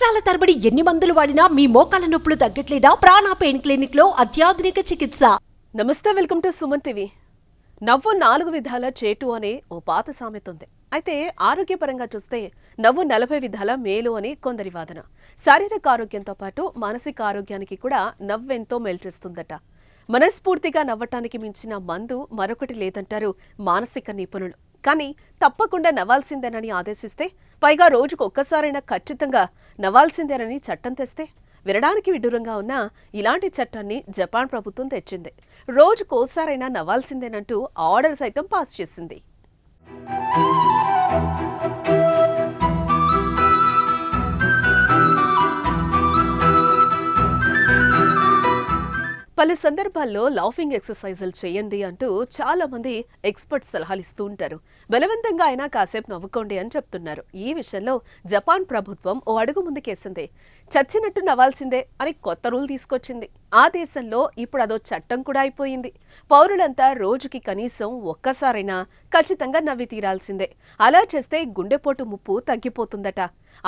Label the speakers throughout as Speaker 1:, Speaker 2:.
Speaker 1: సంవత్సరాల తరబడి ఎన్ని మందులు వాడినా మీ మోకాల నొప్పులు తగ్గట్లేదా? ప్రాణ పెయిన్ క్లినిక్ లో అత్యాధునిక చికిత్స.
Speaker 2: నమస్తే, వెల్కమ్ టు సుమన్ టీవీ. నవ్వు 4 విధాల చేటు అనే ఓ పాత సామెత ఉంది. అయితే ఆరోగ్యపరంగా చూస్తే నవ్వు 40 విధాల మేలు అని కొందరి వాదన. శారీరక ఆరోగ్యంతో పాటు మానసిక ఆరోగ్యానికి కూడా నవ్వెంతో మేల్చేస్తుందట. మనస్ఫూర్తిగా నవ్వటానికి మించిన మందు మరొకటి లేదంటారు మానసిక నిపుణులు. కానీ తప్పకుండా నవ్వాల్సిందేనని ఆదేశిస్తే, పైగా రోజుకు ఒక్కసారైనా ఖచ్చితంగా నవ్వాల్సిందేనని చట్టం తెస్తే, వినడానికి విడ్డూరంగా ఉన్న ఇలాంటి చట్టాన్ని జపాన్ ప్రభుత్వం తెచ్చింది. రోజుకోసారైనా నవ్వాల్సిందేనంటూ ఆర్డర్ సైతం పాస్ చేసింది. పలు సందర్భాల్లో లాఫింగ్ ఎక్సర్సైజులు చేయండి అంటూ చాలా మంది ఎక్స్పర్ట్స్ సలహాలు ఇస్తూ ఉంటారు. బలవంతంగా అయినా కాసేపు నవ్వుకోండి అని చెప్తున్నారు. ఈ విషయంలో జపాన్ ప్రభుత్వం ఓ అడుగు ముందుకేసింది. చచ్చినట్టు నవ్వాల్సిందే అని కొత్త రూల్ తీసుకొచ్చింది. ఆ దేశంలో ఇప్పుడు అదో చట్టం కూడా అయిపోయింది. పౌరులంతా రోజుకి కనీసం ఒక్కసారైనా ఖచ్చితంగా నవ్వి తీరాల్సిందే. అలా చేస్తే గుండెపోటు ముప్పు తగ్గిపోతుందట.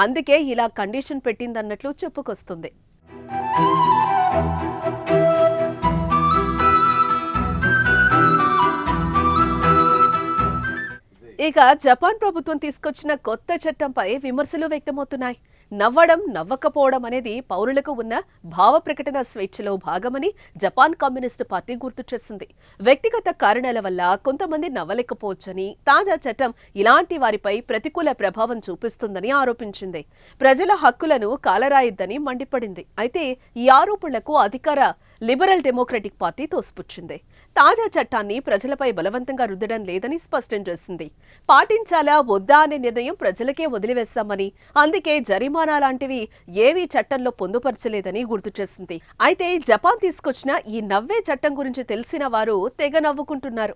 Speaker 2: అందుకే ఇలా కండిషన్ పెట్టిందన్నట్లు చెప్పుకొస్తుంది. ఇక జపాన్ ప్రభుత్వం తీసుకొచ్చిన కొత్త చట్టంపై విమర్శలు వ్యక్తమవుతున్నాయి. నవ్వడం, నవ్వకపోవడం అనేది పౌరులకు ఉన్న భావ ప్రకటన స్వేచ్ఛలో భాగమని జపాన్ కమ్యూనిస్టు పార్టీ గుర్తు చేసింది. వ్యక్తిగత కారణాల వల్ల కొంతమంది నవ్వలేకపోవచ్చని తాజా చట్టం ఇలాంటి వారిపై ప్రతికూల ప్రభావం చూపిస్తుందని ఆరోపించింది. ప్రజల హక్కులను కాలరాయిద్దని మండిపడింది. అయితే ఈ ఆరోపణలకు అధికార లిబరల్ డెమోక్రటిక్ పార్టీ తోసిపుచ్చింది. తాజా చట్టాన్ని ప్రజలపై బలవంతంగా రుద్దడం లేదని స్పష్టం చేసింది. పాటించాలా వద్దా అనే నిర్ణయం ప్రజలకే వదిలివేస్తామని, అందుకే జరిమానా లాంటివి ఏవీ చట్టంలో పొందుపరచలేదని గుర్తు చేసింది. అయితే జపాన్ తీసుకొచ్చిన ఈ నవ్వే చట్టం గురించి తెలిసిన వారు తెగ నవ్వుకుంటున్నారు.